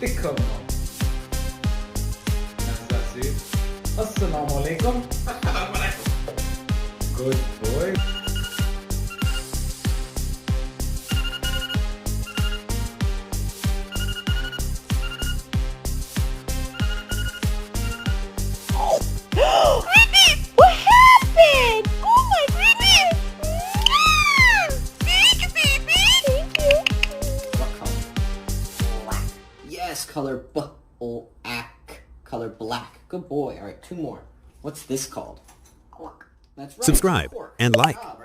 Comment? Assalamu alaikum. Good boy. What happened? Oh my goodness! Thank you, baby. Thank you. What color? Black. Yes, color black. Color black. Good boy. All right, two more. What's this called? Cork. That's right. Subscribe cork. and like. Ah, right.